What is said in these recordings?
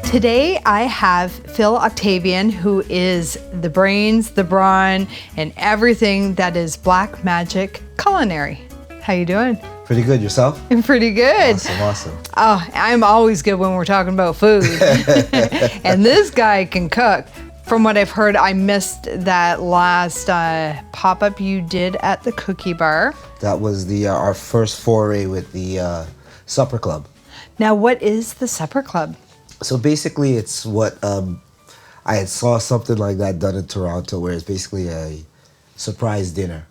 Today I have Phil Octavien, who is the brains, the brawn, and everything that is Black Magic Culinary. How you doing? Pretty good. Yourself? I'm pretty good. Awesome. Oh, I'm always good when we're talking about food. And this guy can cook. From what I've heard, I missed that last pop-up you did at the Cookie Bar. That was our first foray with the supper club. Now, what is the supper club? So basically, it's what I had saw something like that done in Toronto, where it's basically a surprise dinner,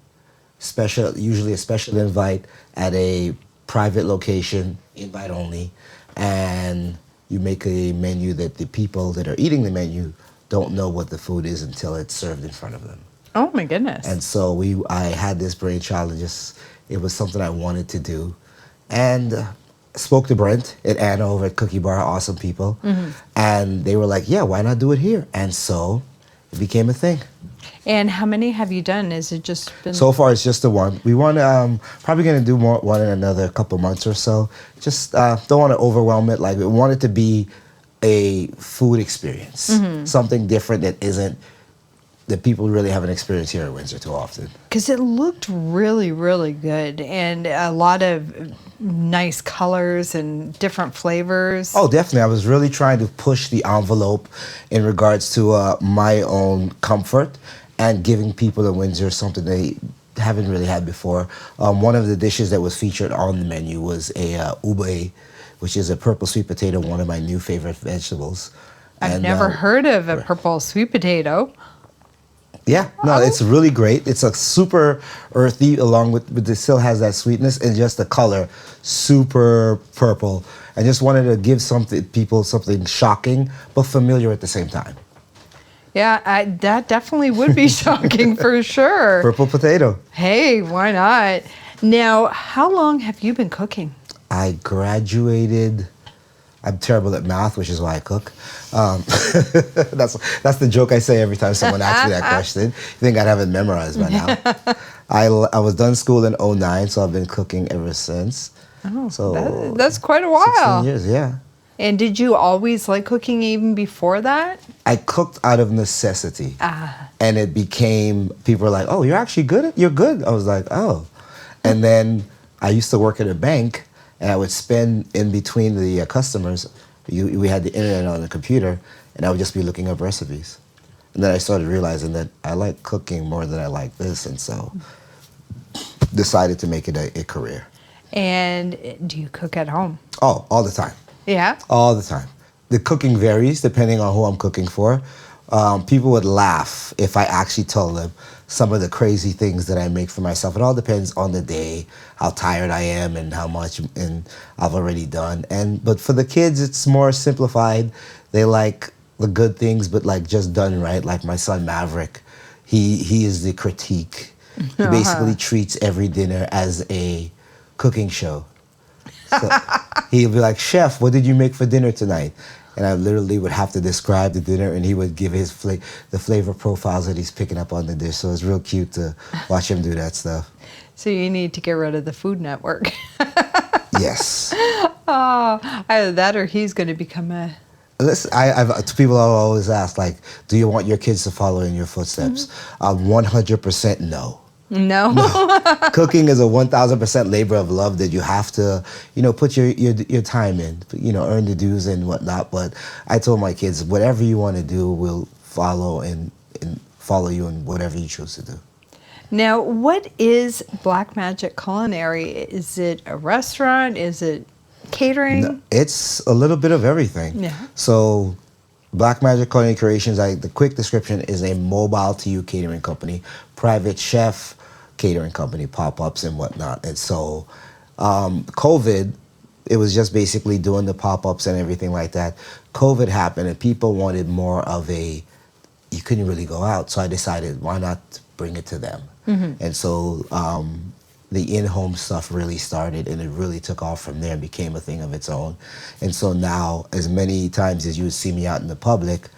usually a special invite at a private location, invite only, and you make a menu that the people that are eating the menu don't know what the food is until it's served in front of them. Oh my goodness! And so I had this brainchild, and it was something I wanted to do, and. Spoke to Brent and Anna over at Cookie Bar, awesome people. Mm-hmm. And they were like, yeah, why not do it here? And so it became a thing. And how many have you done? Is it just been... So far, it's just the one. We want to, probably going to do one in another couple months or so. Just don't want to overwhelm it. Like, we want it to be a food experience. Mm-hmm. Something different that people really haven't experienced here in Windsor too often. Because it looked really, really good, and a lot of nice colors and different flavors. Oh, definitely. I was really trying to push the envelope in regards to my own comfort and giving people in Windsor something they haven't really had before. One of the dishes that was featured on the menu was a ube, which is a purple sweet potato, one of my new favorite vegetables. I've never heard of a purple sweet potato. Yeah, no, it's really great. It's a super earthy, along with it still has that sweetness, and just the color, super purple. I just wanted to give people something shocking but familiar at the same time. Yeah, that definitely would be shocking for sure. Purple potato. Hey, why not? Now, how long have you been cooking? I graduated. I'm terrible at math, which is why I cook. That's the joke I say every time someone asks me that question. You think I'd have it memorized by now. I was done school in 2009, so I've been cooking ever since. Oh, so that's quite a while. 16 years, yeah. And did you always like cooking even before that? I cooked out of necessity. And it became, people were like, oh, you're actually good? You're good? I was like, oh. And then I used to work at a bank, and I would spend in between the customers, we had the internet on the computer, and I would just be looking up recipes. And then I started realizing that I like cooking more than I like this, and so decided to make it a career. And do you cook at home? Oh, all the time. Yeah? All the time. The cooking varies depending on who I'm cooking for. People would laugh if I actually told them some of the crazy things that I make for myself. It all depends on the day, how tired I am, and how much I've already done. But for the kids, it's more simplified. They like the good things, but like just done right. Like my son Maverick, he is the critique. He basically treats every dinner as a cooking show. So he'll be like, "Chef, what did you make for dinner tonight?" And I literally would have to describe the dinner, and he would give his the flavor profiles that he's picking up on the dish. So it's real cute to watch him do that stuff. So you need to get rid of the Food Network. Yes. Oh, either that or he's going to become a... Listen, people always ask, like, do you want your kids to follow in your footsteps? 100% no. No. Cooking is a 1,000% labor of love that you have to, put your time in, earn the dues and whatnot. But I told my kids, whatever you want to do, we'll follow and follow you in whatever you choose to do. Now, what is Black Magic Culinary? Is it a restaurant? Is it catering? No, it's a little bit of everything. Yeah. So Black Magic Culinary Creations, the quick description, is a mobile to you catering company, private chef catering company, pop-ups and whatnot. And so COVID, it was just basically doing the pop-ups and everything like that. COVID happened and people wanted more of you couldn't really go out. So I decided, why not bring it to them? Mm-hmm. And so the in-home stuff really started, and it really took off from there and became a thing of its own. And so now, as many times as you would see me out in the public,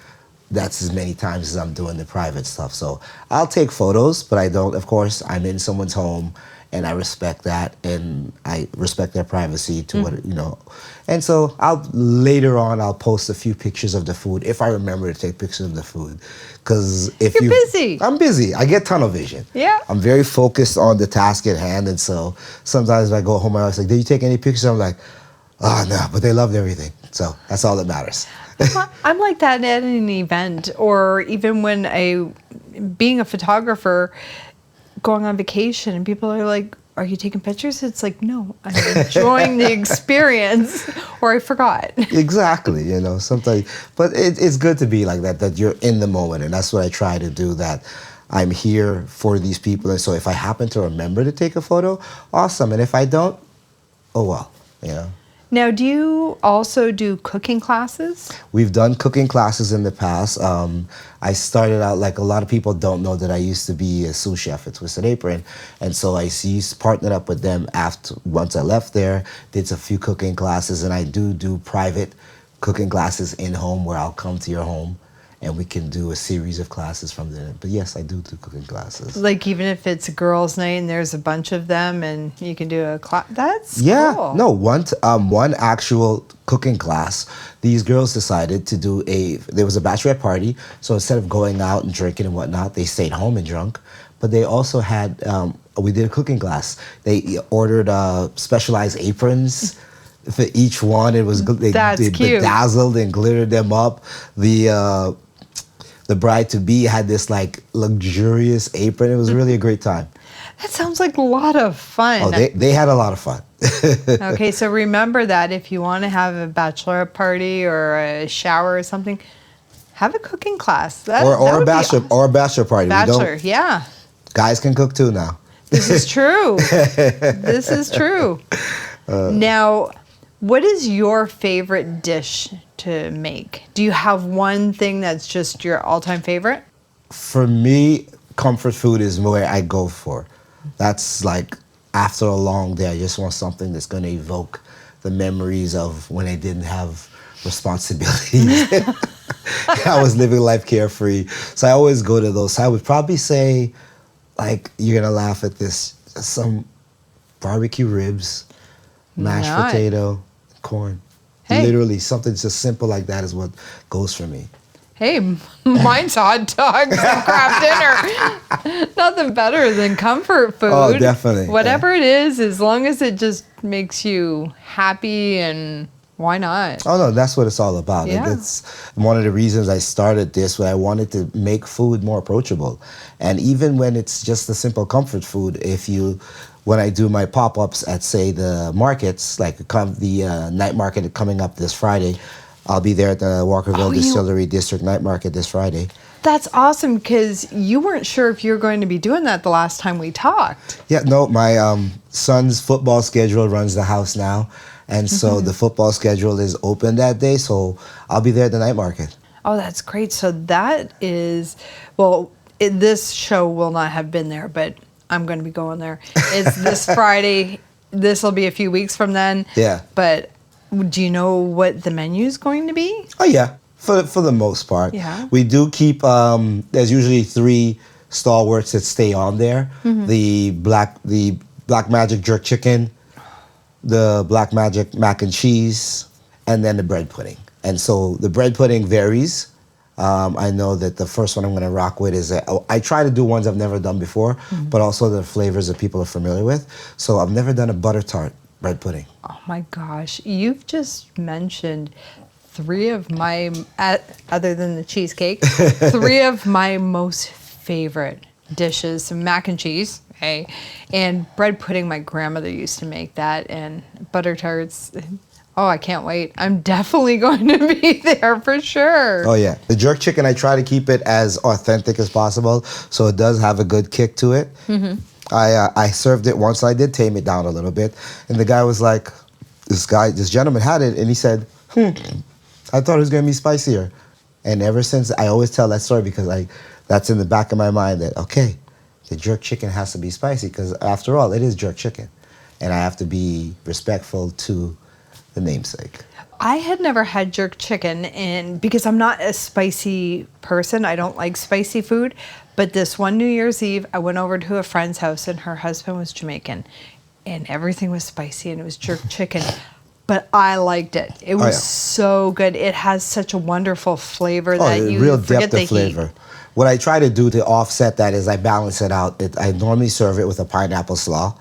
that's as many times as I'm doing the private stuff. So I'll take photos, but I don't, of course, I'm in someone's home and I respect that, and I respect their privacy to what, you know. And so later on I'll post a few pictures of the food if I remember to take pictures of the food, because if You're busy. I'm busy. I get tunnel vision. Yeah. I'm very focused on the task at hand, and so sometimes if I go home, I was like, "Did you take any pictures?" I'm like, "Oh no," but they loved everything, so that's all that matters. I'm like that at an event, or even when being a photographer, going on vacation, and people are like, "Are you taking pictures?" It's like, no, I'm enjoying the experience, or I forgot. Exactly, you know, sometimes, but it's good to be like that you're in the moment, and that's what I try to do, that I'm here for these people, and so if I happen to remember to take a photo, awesome, and if I don't, oh well, you know. Now, do you also do cooking classes? We've done cooking classes in the past. I started out, like a lot of people don't know, that I used to be a sous chef at Twisted Apron. And so I partnered up with them once I left there, did a few cooking classes, and I do private cooking classes in home where I'll come to your home and we can do a series of classes from there. But yes, I do cooking classes. Like even if it's a girls' night and there's a bunch of them and you can do a class, that's cool. No, one actual cooking class, these girls decided to do there was a bachelorette party, so instead of going out and drinking and whatnot, they stayed home and drunk. But they also had, we did a cooking class. They ordered specialized aprons for each one. It was they cute. Bedazzled and glittered them up. The bride-to-be had this like luxurious apron. It was really a great time. That sounds like a lot of fun. Oh, they had a lot of fun. Okay, so remember that if you want to have a bachelorette party or a shower or something, have a cooking class. Or a bachelor party. Bachelor, yeah. Guys can cook too now. This is true. This is true. Now, what is your favorite dish to make? Do you have one thing that's just your all-time favorite? For me, comfort food is where I go for. That's like after a long day, I just want something that's going to evoke the memories of when I didn't have responsibilities. I was living life carefree. So I always go to those. So I would probably say, like, you're going to laugh at this, some barbecue ribs, mashed potato, corn. Hey. Literally, something just simple like that is what goes for me. Hey, mine's hot dogs and crab dinner. Nothing better than comfort food. Oh, definitely. Whatever it is, as long as it just makes you happy, and why not? Oh, no, that's what it's all about. Yeah. It's one of the reasons I started this, where I wanted to make food more approachable. And even when it's just a simple comfort food, when I do my pop-ups at, say, the markets, like the night market coming up this Friday, I'll be there at the Walkerville Distillery District Night Market this Friday. That's awesome, because you weren't sure if you were going to be doing that the last time we talked. Yeah, no, my son's football schedule runs the house now. And so the football schedule is open that day, so I'll be there at the night market. Oh, that's great. So that is, this show will not have been there, but I'm going to be going there. It's this Friday. This will be a few weeks from then. Yeah. But do you know what the menu is going to be? Oh, yeah, for the most part. Yeah. We do keep, there's usually 3 stalwarts that stay on there. The Black Magic Jerk Chicken, the Black Magic Mac and Cheese, and then the bread pudding. And so the bread pudding varies. I know that the first one I'm going to rock with is I try to do ones I've never done before, but also the flavors that people are familiar with. So I've never done a butter tart bread pudding. Oh my gosh, you've just mentioned 3 of my, other than the cheesecake, 3 of my most favorite dishes: mac and cheese, okay, and bread pudding. My grandmother used to make that, and butter tarts. Oh, I can't wait. I'm definitely going to be there for sure. Oh, yeah. The jerk chicken, I try to keep it as authentic as possible, so it does have a good kick to it. I served it once. I did tame it down a little bit. And the guy was like, this gentleman had it, and he said, I thought it was going to be spicier. And ever since, I always tell that story because that's in the back of my mind that, okay, the jerk chicken has to be spicy because, after all, it is jerk chicken. And I have to be respectful to the namesake. I had never had jerk chicken, and because I'm not a spicy person, I don't like spicy food. But this one New Year's Eve, I went over to a friend's house, and her husband was Jamaican, and everything was spicy, and it was jerk chicken. But I liked it. It was so good. It has such a wonderful flavor that you real forget depth of flavor. heat. What I try to do to offset that is I balance it out. I normally serve it with a pineapple slaw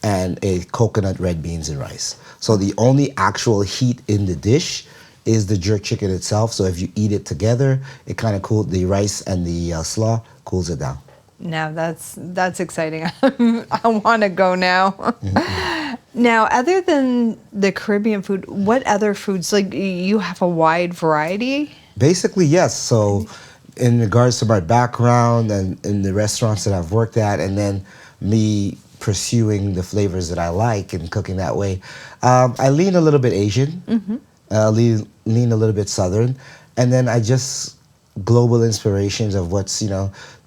and a coconut red beans and rice. So the only actual heat in the dish is the jerk chicken itself. So if you eat it together, it kind of cools the rice and the slaw cools it down. Now that's exciting. I want to go now. Now, other than the Caribbean food, what other foods? Like, you have a wide variety? Basically, yes. So in regards to my background and in the restaurants that I've worked at, and then me pursuing the flavors that I like and cooking that way, I lean a little bit Asian, lean a little bit Southern, and then I just global inspirations of what's,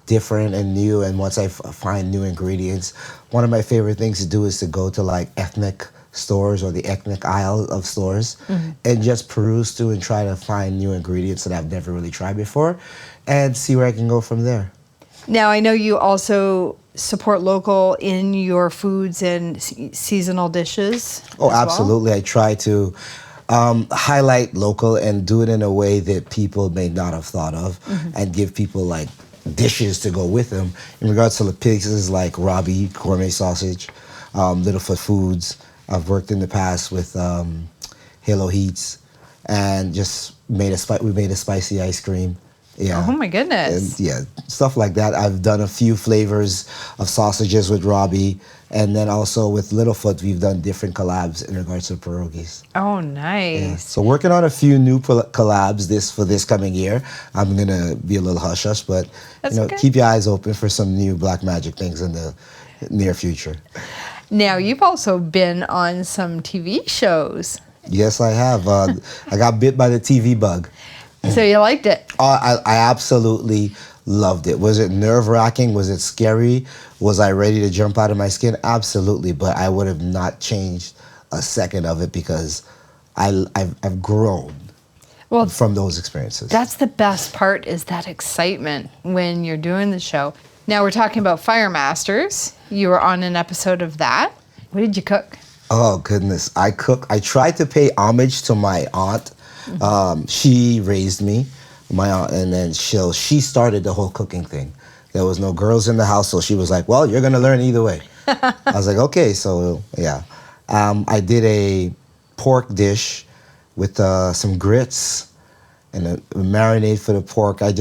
different and new. And once I find new ingredients, one of my favorite things to do is to go to like ethnic stores or the ethnic aisle of stores and just peruse through and try to find new ingredients that I've never really tried before and see where I can go from there. Now, I know you also support local in your foods and seasonal dishes. Oh, absolutely. I try to highlight local and do it in a way that people may not have thought of and give people like dishes to go with them. In regards to the places like Robbie, gourmet sausage, Littlefoot Foods. I've worked in the past with Halo Heats and just we made a spicy ice cream. Yeah. Oh my goodness. And stuff like that. I've done a few flavors of sausages with Robbie, and then also with Littlefoot, we've done different collabs in regards to pierogies. Oh, nice. Yeah. So working on a few new collabs for this coming year. I'm gonna be a little hush hush, but okay. Keep your eyes open for some new Black Magic things in the near future. Now, you've also been on some TV shows. Yes, I have. I got bit by the TV bug. So you liked it? I absolutely loved it. Was it nerve-wracking? Was it scary? Was I ready to jump out of my skin? Absolutely, but I would have not changed a second of it because I've grown from those experiences. That's the best part, is that excitement when you're doing the show. Now we're talking about Fire Masters. You were on an episode of that. What did you cook? Oh, goodness. I tried to pay homage to my aunt. She raised me, my aunt, and then she started the whole cooking thing. There was no girls in the house, so she was like, well, you're going to learn either way. I was like, okay, so yeah. I did a pork dish with some grits and a marinade for the pork. I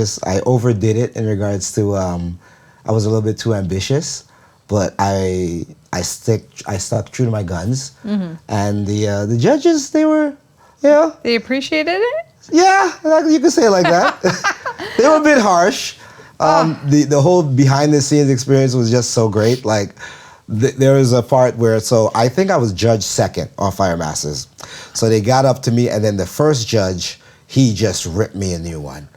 overdid it in regards to, I was a little bit too ambitious, but I stuck true to my guns. And the judges, they were... Yeah. They appreciated it? Yeah, you could say it like that. They were a bit harsh. The whole behind the scenes experience was just so great. Like there was a part where, so I think I was judged second on Fire Masters. So they got up to me, and then the first judge, he just ripped me a new one.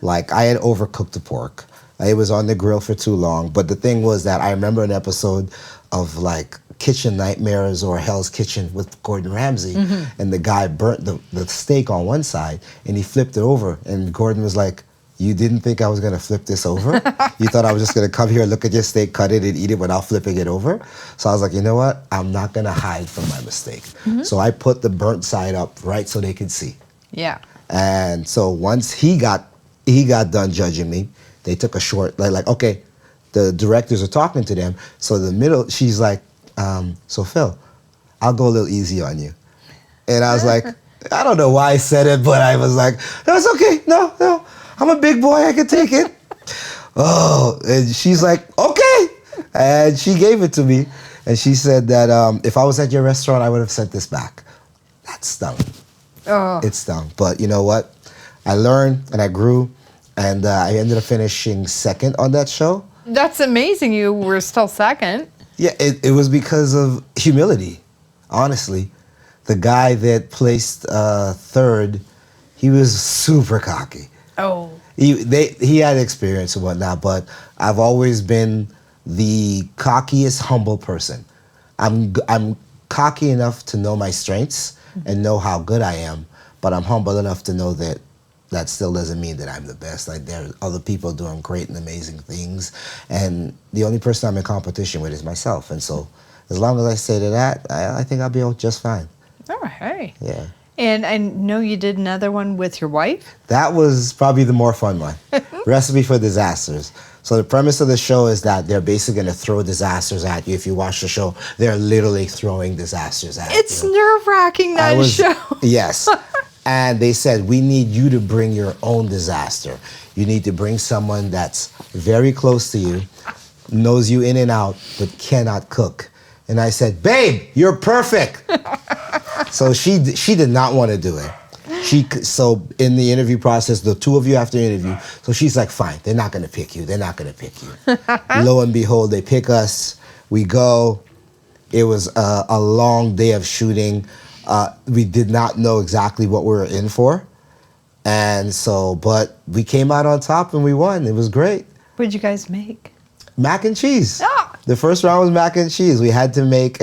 Like I had overcooked the pork. It was on the grill for too long. But the thing was that I remember an episode of like Kitchen Nightmares or Hell's Kitchen with Gordon Ramsay, and the guy burnt the steak on one side and he flipped it over, and Gordon was like, you didn't think I was going to flip this over? You thought I was just going to come here, look at your steak, cut it and eat it without flipping it over? So I was like, you know what? I'm not going to hide from my mistake. So I put the burnt side up right so they could see. Yeah. And so once he got done judging me, they took a short, like okay, the directors are talking to them. So the middle, she's like, so Phil, I'll go a little easy on you. And I was like, I don't know why I said it, but I was like, that's okay. No, I'm a big boy. I can take it. Oh, and she's like, okay. And she gave it to me. And she said that if I was at your restaurant, I would have sent this back. That stung. Oh. It stung. But you know what? I learned and I grew. And I ended up finishing second on that show. That's amazing. You were still second. Yeah, it was because of humility, honestly. The guy that placed third, he was super cocky. Oh. He had experience and whatnot, but I've always been the cockiest, humble person. I'm cocky enough to know my strengths and know how good I am, but I'm humble enough to know that that still doesn't mean that I'm the best. Like, there are other people doing great and amazing things, and the only person I'm in competition with is myself. And so as long as I stay to that, I think I'll be just fine. Oh, hey. Yeah. And I know you did another one with your wife. That was probably the more fun one. Recipe for Disasters. So the premise of the show is that they're basically going to throw disasters at you. If you watch the show, they're literally throwing disasters at you. It's nerve-wracking, that show. Yes. And they said, we need you to bring your own disaster. You need to bring someone that's very close to you, knows you in and out, but cannot cook. And I said, babe, you're perfect. So she did not want to do it. So in the interview process, the two of you have to interview. So she's like, fine, they're not going to pick you. They're not going to pick you. Lo and behold, they pick us. We go. It was a long day of shooting. We did not know exactly what we were in for. And so, but we came out on top and we won. It was great. What did you guys make? Mac and cheese. Ah! The first round was mac and cheese. We had to make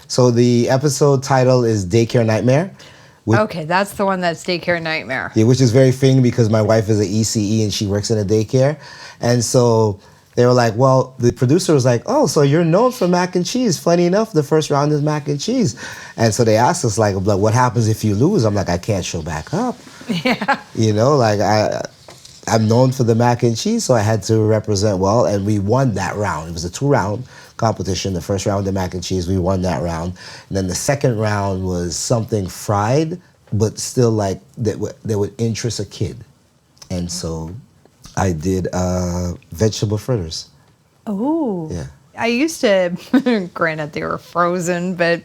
so the episode title is Daycare Nightmare. Okay, that's the one that's Daycare Nightmare. Yeah, which is very fitting because my wife is an ECE and she works in a daycare. And so they were like, well, the producer was like, oh, so you're known for mac and cheese. Funny enough, the first round is mac and cheese. And so they asked us, like, what happens if you lose? I'm like, I can't show back up. Yeah. You know, like, I'm known for the mac and cheese, so I had to represent well, and we won that round. It was a 2-round competition. The first round, the mac and cheese, we won that round. And then the second round was something fried, but still like that would interest a kid. And so I did vegetable fritters. Oh. Yeah. I used to, granted they were frozen, but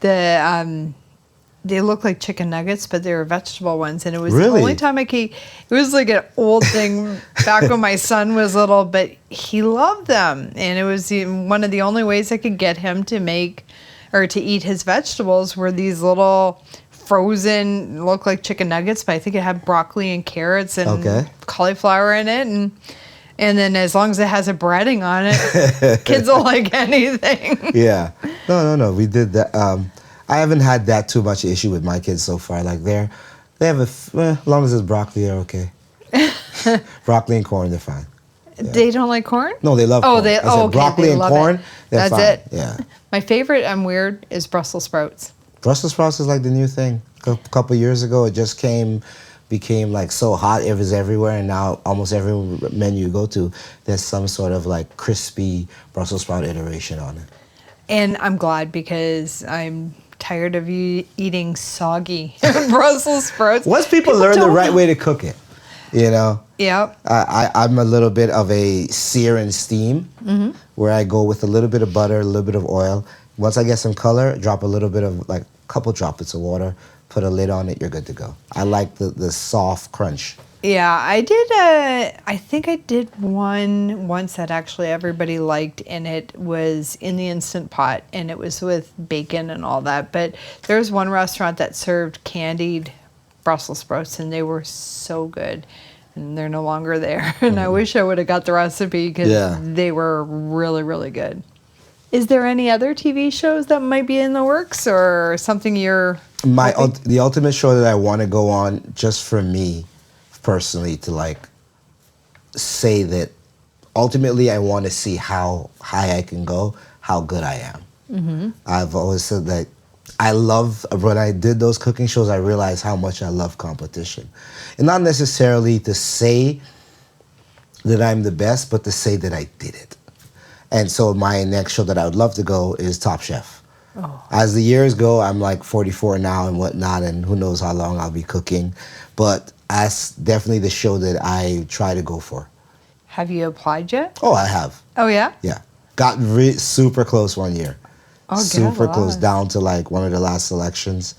they look like chicken nuggets, but they were vegetable ones. And it was the only time I could, it was like an old thing back when my son was little, but he loved them. And it was one of the only ways I could get him to make or to eat his vegetables were these little frozen, look like chicken nuggets, but I think it had broccoli and carrots and cauliflower in it. And then as long as it has a breading on it, kids will like anything. Yeah. No. We did that. I haven't had that too much issue with my kids so far. Like they have as long as it's broccoli, they're okay. Broccoli and corn, they're fine. Yeah. They don't like corn? No, they love corn. Broccoli and corn, they're fine. That's it. Yeah. My favorite, I'm weird, is Brussels sprouts. Brussels sprouts is like the new thing. A couple years ago, it just became like so hot. It was everywhere, and now almost every menu you go to, there's some sort of like crispy Brussels sprout iteration on it. And I'm glad because I'm tired of you eating soggy Brussels sprouts. Once people learn the right way to cook it, you know. Yep. I'm a little bit of a sear and steam, where I go with a little bit of butter, a little bit of oil. Once I get some color, drop a little bit of like a couple droplets of water, put a lid on it, you're good to go. I like the soft crunch. Yeah, I think I did one once that actually everybody liked, and it was in the Instant Pot, and it was with bacon and all that. But there was one restaurant that served candied Brussels sprouts, and they were so good. And they're no longer there. And I wish I would have got the recipe because they were really, really good. Is there any other TV shows that might be in the works or something you're... The ultimate show that I want to go on, just for me personally, to like say that ultimately I want to see how high I can go, how good I am. Mm-hmm. I've always said that when I did those cooking shows, I realized how much I love competition. And not necessarily to say that I'm the best, but to say that I did it. And so my next show that I would love to go is Top Chef. Oh. As the years go, I'm like 44 now and whatnot, and who knows how long I'll be cooking. But that's definitely the show that I try to go for. Have you applied yet? Oh, I have. Oh, yeah? Yeah. Got super close one year. Oh, super close, down to like one of the last selections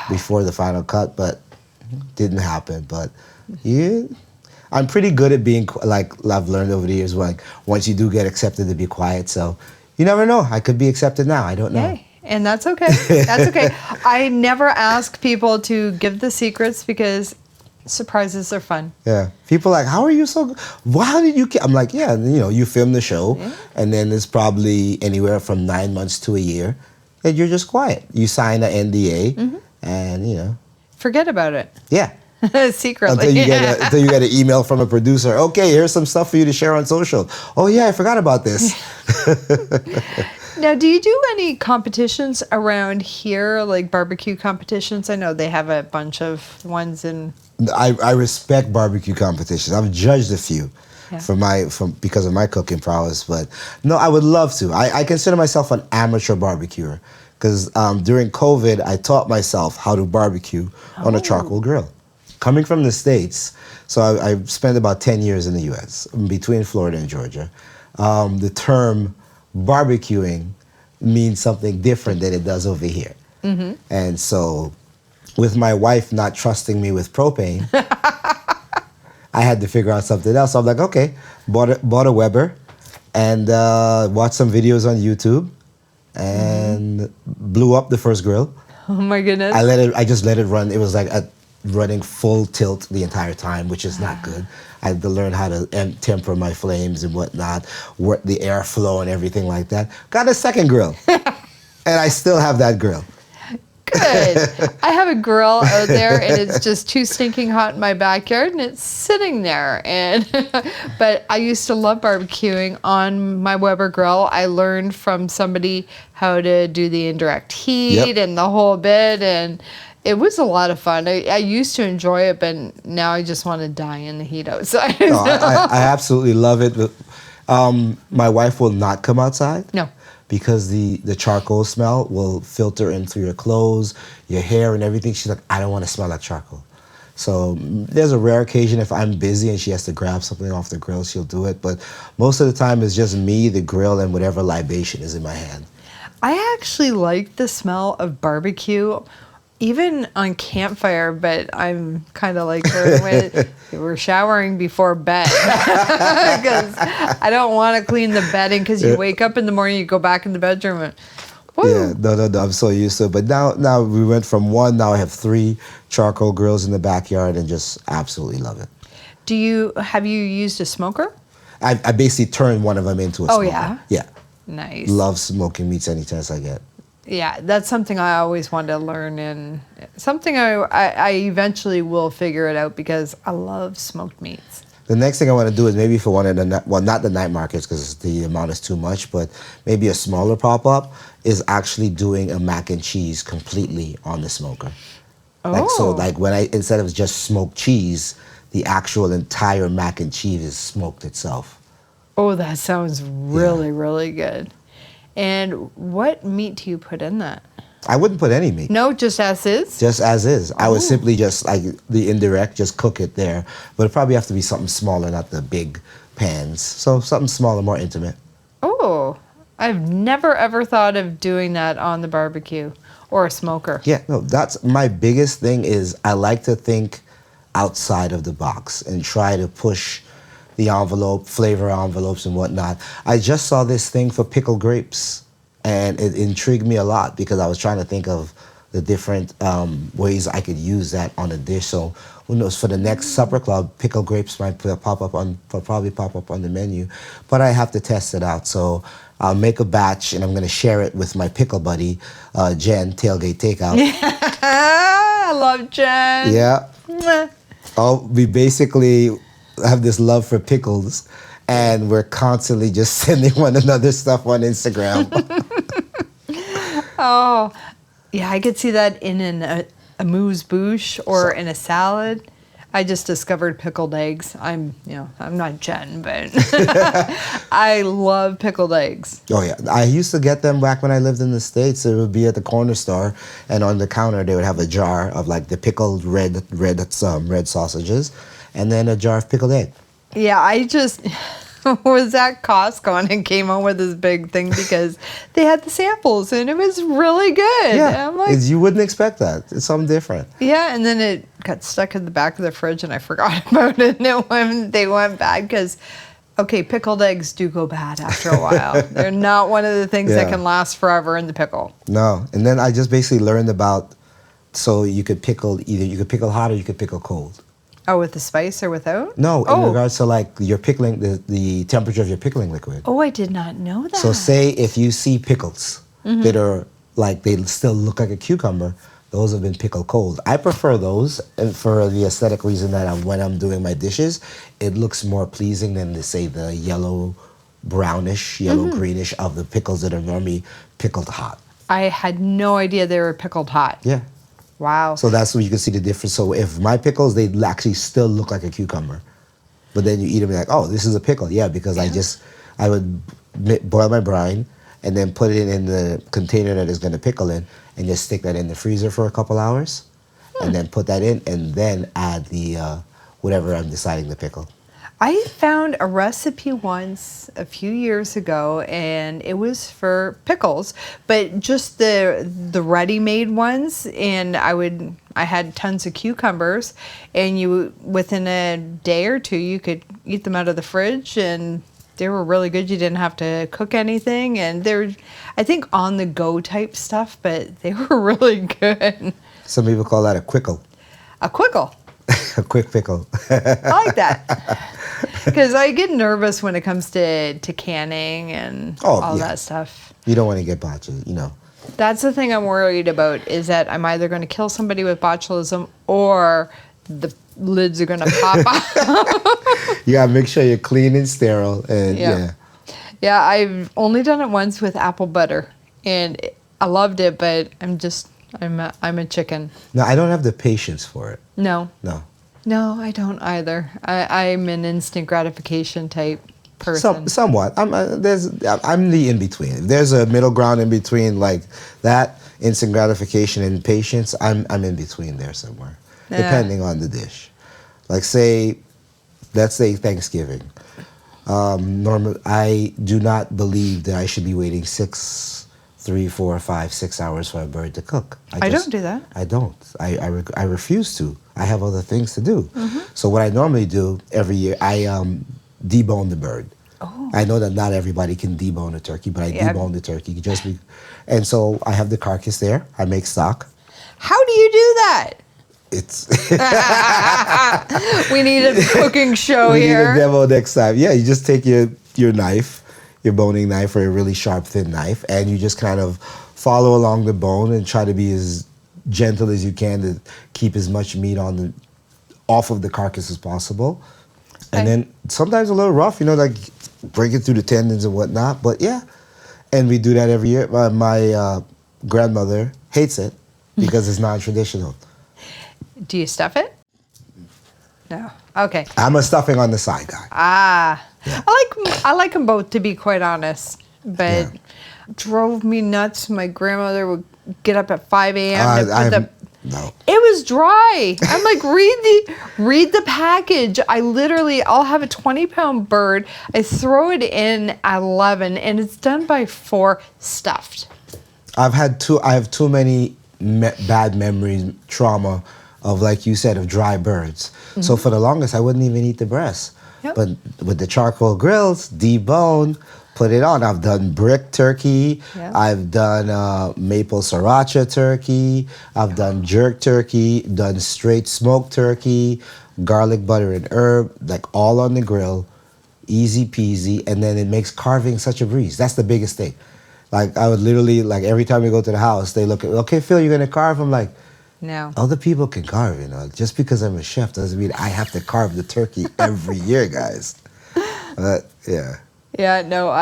before the final cut, but didn't happen. But yeah, I'm pretty good at being, like I've learned over the years, like once you do get accepted, to be quiet. So you never know. I could be accepted now. I don't know. Hey, and that's okay. That's okay. I never ask people to give the secrets because surprises are fun. Yeah. People are like, how are you so good? How did you... I'm like, yeah, you know, you film the show, and then it's probably anywhere from 9 months to a year and you're just quiet. You sign an NDA, and Forget about it. yeah. Secretly. Until you get an email from a producer. Okay, here's some stuff for you to share on social. Oh yeah, I forgot about this. Now, do you do any competitions around here, like barbecue competitions? I know they have a bunch of ones in. I respect barbecue competitions. I've judged a few Yeah. because of my cooking prowess, but no, I would love to. I consider myself an amateur barbecuer because during COVID, I taught myself how to barbecue on a charcoal grill. Coming from the States, so I spent about 10 years in the U.S., between Florida and Georgia. The term barbecuing means something different than it does over here. And so with my wife not trusting me with propane, I had to figure out something else. So I'm like, okay, bought a Weber and watched some videos on YouTube and blew up the first grill. Oh my goodness. I just let it run. It was like running full tilt the entire time, which is not good. I had to learn how to temper my flames and whatnot, work the airflow and everything like that. Got a second grill, and I still have that grill. Good. I have a grill out there, and it's just too stinking hot in my backyard, and it's sitting there. And but I used to love barbecuing on my Weber grill. I learned from somebody how to do the indirect heat and the whole bit, and it was a lot of fun. I used to enjoy it, but now I just want to die in the heat outside. No, I absolutely love it. But, my wife will not come outside. No. Because the charcoal smell will filter in through your clothes, your hair, and everything. She's like, I don't want to smell like charcoal. So there's a rare occasion if I'm busy and she has to grab something off the grill, she'll do it. But most of the time it's just me, the grill, and whatever libation is in my hand. I actually like the smell of barbecue, even on campfire, but I'm kind of like when we're showering before bed because I don't want to clean the bedding because you wake up in the morning, you go back in the bedroom and woo. Yeah, no, I'm so used to it. But now we went from one, now I have 3 charcoal grills in the backyard and just absolutely love it. Have you used a smoker? I basically turned one of them into a smoker. Oh, yeah? Yeah. Nice. Love smoking meats any chance I get. Yeah, that's something I always wanted to learn, and something I eventually will figure it out because I love smoked meats. The next thing I want to do is maybe for one of the, not the night markets because the amount is too much, but maybe a smaller pop-up is actually doing a mac and cheese completely on the smoker. Oh. Like when instead of just smoked cheese, the actual entire mac and cheese is smoked itself. Oh, that sounds really, really good. And what meat do you put in that? I wouldn't put any meat. No, just as is? Just as is. I would simply just, like the indirect, just cook it there. But it'd probably have to be something smaller, not the big pans. So something smaller, more intimate. Oh, I've never ever thought of doing that on the barbecue or a smoker. Yeah, no, that's my biggest thing is I like to think outside of the box and try to push the envelope, flavor envelopes and whatnot. I just saw this thing for pickled grapes, and it intrigued me a lot because I was trying to think of the different ways I could use that on a dish. So who knows, for the next supper club, pickled grapes might probably pop up on the menu, but I have to test it out. So I'll make a batch, and I'm going to share it with my pickle buddy, Jen, Tailgate Takeout. I love Jen. Yeah. We basically have this love for pickles, and we're constantly just sending one another stuff on Instagram. Oh, yeah, I could see that in a amuse-bouche or in a salad. I just discovered pickled eggs. I'm not Jen, but I love pickled eggs. Oh yeah, I used to get them back when I lived in the States. It would be at the corner store, and on the counter they would have a jar of like the pickled red sausages, and then a jar of pickled egg. Yeah, I just was at Costco and came home with this big thing because they had the samples and it was really good. Yeah, and I'm like, you wouldn't expect that. It's something different. yeah, and then it got stuck in the back of the fridge and I forgot about it. And they went bad because, okay, pickled eggs do go bad after a while. They're not one of the things that can last forever in the pickle. No, and then I just basically learned about, so you could pickle hot or you could pickle cold. Oh, with the spice or without? No, in regards to like your pickling, the temperature of your pickling liquid. Oh, I did not know that. So say if you see pickles that are like they still look like a cucumber, those have been pickled cold. I prefer those, and for the aesthetic reason that when I'm doing my dishes, it looks more pleasing than say the yellow brownish, yellow greenish of the pickles that are normally pickled hot. I had no idea they were pickled hot. Yeah. Wow. So that's where you can see the difference. So if my pickles, they actually still look like a cucumber. But then you eat them and you're like, oh, this is a pickle. Yeah, because I would boil my brine and then put it in the container that is going to pickle in and just stick that in the freezer for a couple hours and then put that in and then add the whatever I'm deciding to pickle. I found a recipe once a few years ago, and it was for pickles, but just the ready-made ones. And I had tons of cucumbers, and within a day or two you could eat them out of the fridge, and they were really good. You didn't have to cook anything, and they're, I think, on-the-go type stuff, but they were really good. Some people call that a quickle. A quickle. A quick pickle. I like that. Because I get nervous when it comes to canning and all that stuff. You don't want to get botulism, you know. That's the thing I'm worried about, is that I'm either going to kill somebody with botulism or the lids are going to pop off. You got to make sure you're clean and sterile. And Yeah, I've only done it once with apple butter, and I loved it, but I'm a chicken. No, I don't have the patience for it. No. No, I don't either. I'm an instant gratification type person. Somewhat. I'm the in between. If there's a middle ground in between, like that instant gratification and patience, I'm in between there somewhere, depending on the dish. Like let's say Thanksgiving. Normally, I do not believe that I should be waiting 3, 4, 5, 6 hours for a bird to cook. I don't do that. I don't. I refuse to. I have other things to do. So what I normally do every year, I debone the bird. Oh. I know that not everybody can debone a turkey, but I debone the turkey and so I have the carcass there. I make stock. How do you do that? It's we need a cooking show here. We need a demo next time. Yeah, you just take your knife, your boning knife or a really sharp, thin knife, and you just kind of follow along the bone and try to be as gentle as you can to keep as much meat off of the carcass as possible. And then sometimes a little rough, like break it through the tendons and whatnot. But yeah, and we do that every year. My grandmother hates it because it's non-traditional. Do you stuff it? No. Okay. I'm a stuffing on the side guy. Yeah. I like them both, to be quite honest. But drove me nuts. My grandmother would get up at 5 a.m. No. It was dry. I'm like, read the package. I'll have a 20-pound bird. I throw it in at 11, and it's done by 4 stuffed. I have too many bad memories, trauma of, like you said, of dry birds. So for the longest, I wouldn't even eat the breasts. Yep. But with the charcoal grills, debone, put it on. I've done brick turkey. Yep. I've done maple sriracha turkey. I've done jerk turkey, done straight smoked turkey, garlic, butter, and herb, like all on the grill, easy peasy. And then it makes carving such a breeze. That's the biggest thing. Like I would literally, like every time we go to the house, they look at, okay, Phil, you're going to carve? I'm like, no. Other people can carve, Just because I'm a chef doesn't mean I have to carve the turkey every year, guys. Yeah. Yeah, no,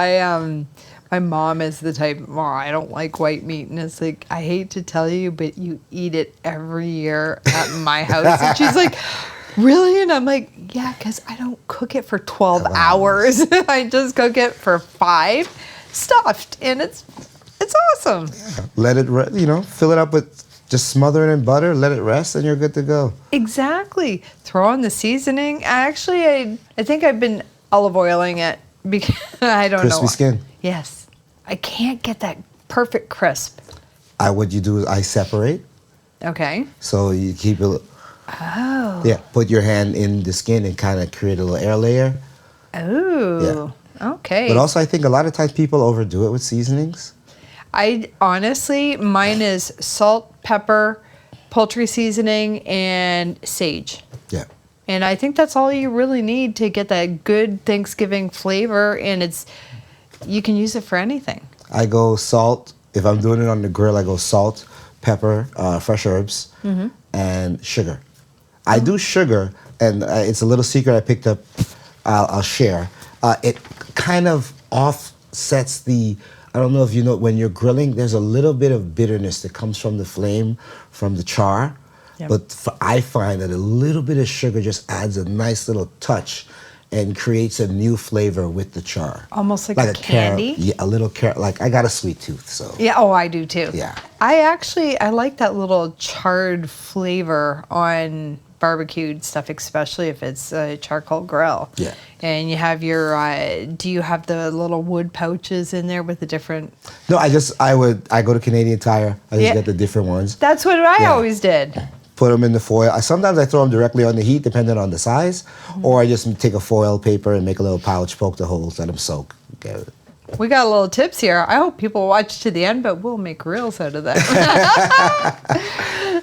my mom is the type, I don't like white meat. And it's like, I hate to tell you, but you eat it every year at my house. And she's like, really? And I'm like, yeah, because I don't cook it for 12 hours. I just cook it for 5, stuffed. And it's awesome. Yeah. Let it, fill it up with, just smother it in butter, let it rest, and you're good to go. Exactly. Throw on the seasoning. Actually, I think I've been olive oiling it because I don't know. Crispy skin. Yes. I can't get that perfect crisp. What you do is I separate. Okay. So you keep it. Oh. Yeah. Put your hand in the skin and kind of create a little air layer. Oh. Yeah. Okay. But also, I think a lot of times people overdo it with seasonings. Mine is salt, pepper, poultry seasoning, and sage. Yeah. And I think that's all you really need to get that good Thanksgiving flavor, and you can use it for anything. I go salt, If I'm doing it on the grill, I go salt, pepper, fresh herbs, and sugar. I do sugar, and it's a little secret I picked up. I'll share. It kind of offsets the. I don't know if you know, when you're grilling, there's a little bit of bitterness that comes from the flame, from the char. Yep. But I find that a little bit of sugar just adds a nice little touch and creates a new flavor with the char. Almost like a candy? Yeah, a little carrot. Like, I got a sweet tooth, so. Yeah, oh, I do too. Yeah. I like that little charred flavor on barbecued stuff, especially if it's a charcoal grill. Yeah. And you have your, do you have the little wood pouches in there with the different? No, I go to Canadian Tire. I just get the different ones. That's what I always did. Put them in the foil. Sometimes I throw them directly on the heat, depending on the size, or I just take a foil paper and make a little pouch, poke the holes, let them soak. Get it. We got a little tips here. I hope people watch to the end, but we'll make reels out of that.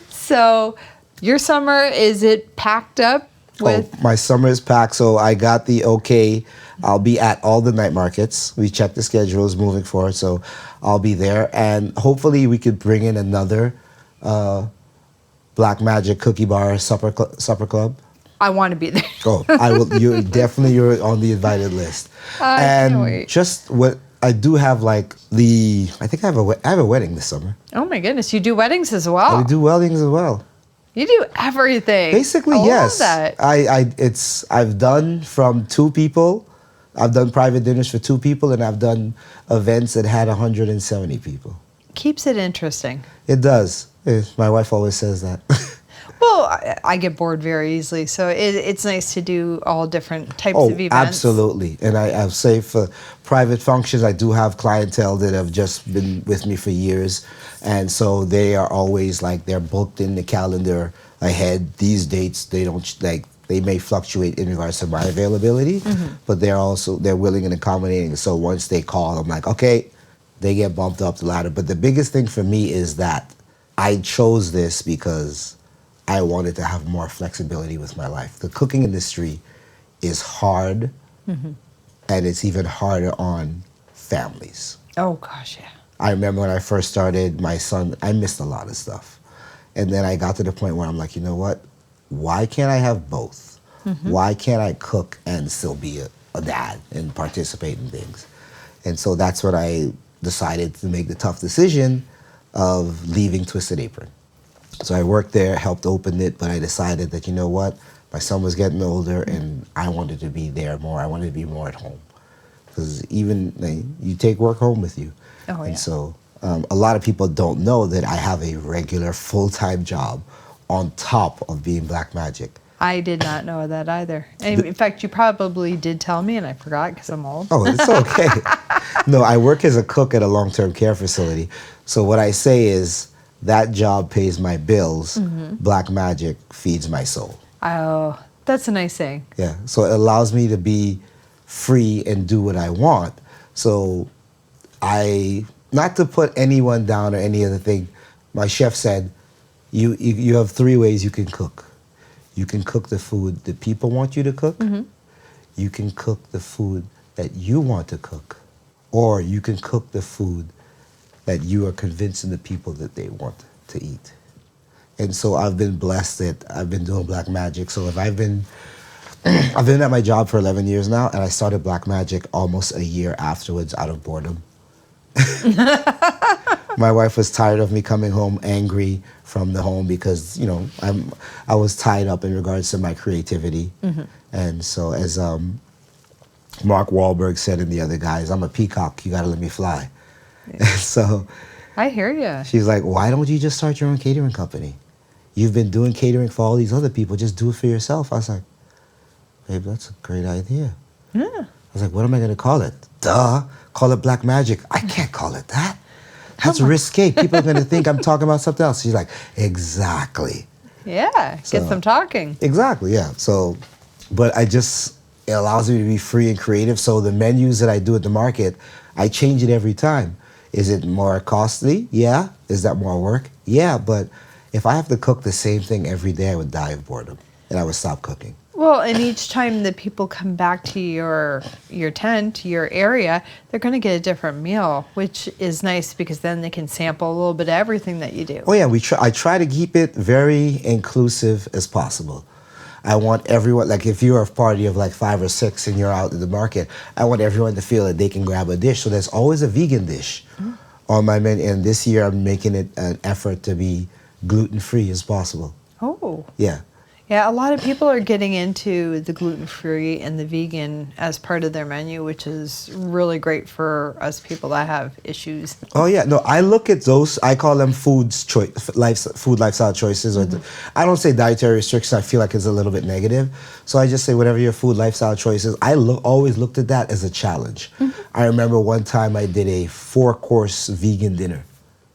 So, your summer, is it packed up with? Oh, my summer is packed, so I got the okay. I'll be at all the night markets. We checked the schedules moving forward, so I'll be there, and hopefully we could bring in another Black Magic Cookie Bar supper club. I want to be there. Oh, I will. You're on the invited list. I can't wait. Just what I do have, like I think I have a wedding this summer. Oh my goodness, you do weddings as well. I do weddings as well. You do everything. Basically, I yes. love that. I've done from 2 people. I've done private dinners for 2 people, and I've done events that had 170 people. Keeps it interesting. It does. My wife always says that. Well, I get bored very easily, so it's nice to do all different types of events. Absolutely. And I'll say for private functions, I do have clientele that have just been with me for years. And so they are always like, they're booked in the calendar ahead. These dates, they may fluctuate in regards to my availability, but they're willing and accommodating. So once they call, I'm like, okay, they get bumped up the ladder. But the biggest thing for me is that I chose this because I wanted to have more flexibility with my life. The cooking industry is hard, and it's even harder on families. Oh, gosh, yeah. I remember when I first started, my son, I missed a lot of stuff. And then I got to the point where I'm like, you know what? Why can't I have both? Why can't I cook and still be a dad and participate in things? And so that's when I decided to make the tough decision of leaving Twisted Apron. So I worked there, helped open it, but I decided that, you know what? My son was getting older, and I wanted to be there more. I wanted to be more at home. Because even you take work home with you. Oh, yeah. And so a lot of people don't know that I have a regular full-time job on top of being Black Magic. I did not know that either. And in fact, you probably did tell me, and I forgot because I'm old. Oh, it's okay. No, I work as a cook at a long-term care facility. So what I say is that job pays my bills. Black Magic feeds my soul. Oh, that's a nice thing. Yeah. So it allows me to be free and do what I want. So not to put anyone down or any other thing, my chef said, you have 3 ways you can cook. You can cook the food that people want you to cook. You can cook the food that you want to cook. Or you can cook the food that you are convincing the people that they want to eat. And so I've been blessed that I've been doing Black Magic. So if I've been at my job for 11 years now, and I started Black Magic almost a year afterwards out of boredom. My wife was tired of me coming home angry from the home because, I was tied up in regards to my creativity. And so as Mark Wahlberg said in The Other Guys, I'm a peacock, you gotta let me fly. Yeah. And so I hear you. She's like, why don't you just start your own catering company? You've been doing catering for all these other people, just do it for yourself. I was like, babe, that's a great idea. Yeah. I was like, what am I gonna call it? Duh, call it Black Magic. I can't call it that. That's risque. People are going to think I'm talking about something else. She's like, exactly. Yeah, get them talking. Exactly, yeah. So, but it allows me to be free and creative. So the menus that I do at the market, I change it every time. Is it more costly? Yeah. Is that more work? Yeah, but if I have to cook the same thing every day, I would die of boredom. and I would stop cooking. Well, and each time that people come back to your tent, your area, they're going to get a different meal, which is nice because then they can sample a little bit of everything that you do. Oh yeah, I try to keep it very inclusive as possible. I want everyone, like if you're a party of like 5 or 6 and you're out in the market, I want everyone to feel that they can grab a dish. So there's always a vegan dish on my menu. And this year I'm making it an effort to be gluten-free as possible. Oh. Yeah. Yeah, a lot of people are getting into the gluten-free and the vegan as part of their menu, which is really great for us people that have issues. Oh yeah, no, I look at those. I call them food lifestyle choices. Or I don't say dietary restrictions. I feel like it's a little bit negative, so I just say whatever your food lifestyle choices. I always looked at that as a challenge. I remember one time I did a 4-course vegan dinner,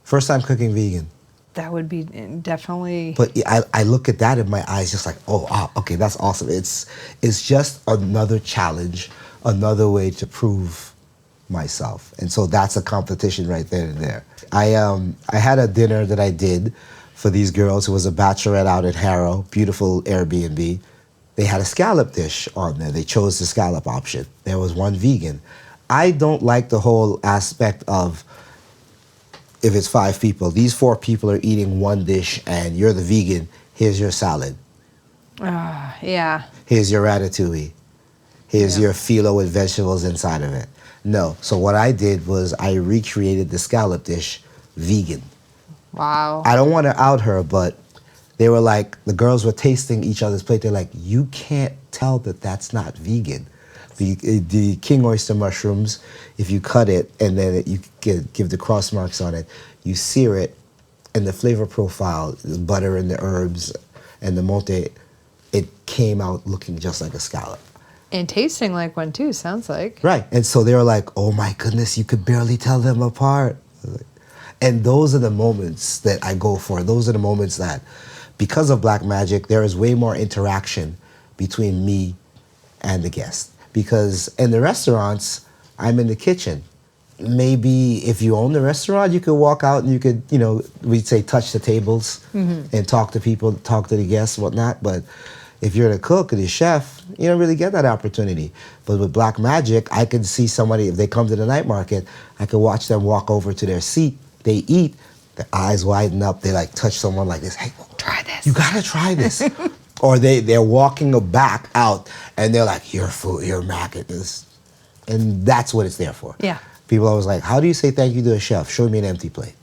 first time cooking vegan. That would be definitely. But I look at that in my eyes, just like, oh, wow, okay, that's awesome. It's just another challenge, another way to prove myself, and so that's a competition right there and there. I had a dinner that I did for these girls. It was a bachelorette out at Harrow, beautiful Airbnb. They had a scallop dish on there. They chose the scallop option. There was one vegan. I don't like the whole aspect of, if it's 5 people, these 4 people are eating one dish and you're the vegan, here's your salad. Yeah. Here's your ratatouille. Here's your phyllo with vegetables inside of it. No. So what I did was I recreated the scallop dish vegan. Wow. I don't want to out her, but they were like, the girls were tasting each other's plate. They're like, you can't tell that that's not vegan. The king oyster mushrooms, if you cut it and then you give the cross marks on it, you sear it, and the flavor profile, the butter and the herbs and the mote, it came out looking just like a scallop. And tasting like one too, sounds like. Right. And so they were like, oh my goodness, you could barely tell them apart. And those are the moments that I go for. Those are the moments that, because of Black Magic, there is way more interaction between me and the guest. Because in the restaurants, I'm in the kitchen. Maybe if you own the restaurant, you could walk out and you could, we'd say touch the tables and talk to people, talk to the guests, whatnot. But if you're the cook or the chef, you don't really get that opportunity. But with Black Magic, I could see somebody, if they come to the night market, I could watch them walk over to their seat. They eat, their eyes widen up, they like touch someone like this. Hey, try this. You gotta try this. Or they're walking back out and they're like, your food, your mac, is. And that's what it's there for. Yeah. People always like, how do you say thank you to a chef? Show me an empty plate.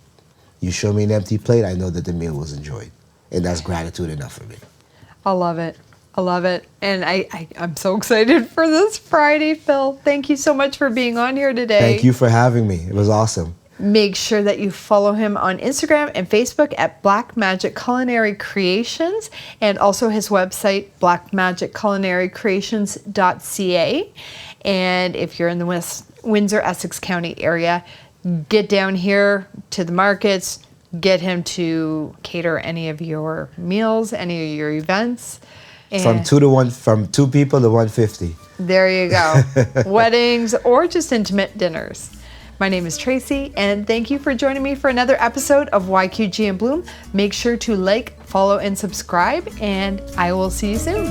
You show me an empty plate, I know that the meal was enjoyed. And that's gratitude enough for me. I love it. I love it. And I'm so excited for this Friday, Phil. Thank you so much for being on here today. Thank you for having me. It was awesome. Make sure that you follow him on Instagram and Facebook at Black Magic Culinary Creations, and also his website, blackmagicculinarycreations.ca. And if you're in the Windsor, Essex County area, get down here to the markets, get him to cater any of your meals, any of your events. And from 2 people to 150. There you go. Weddings or just intimate dinners. My name is Tracy, and thank you for joining me for another episode of YQG and Bloom. Make sure to like, follow, and subscribe, and I will see you soon.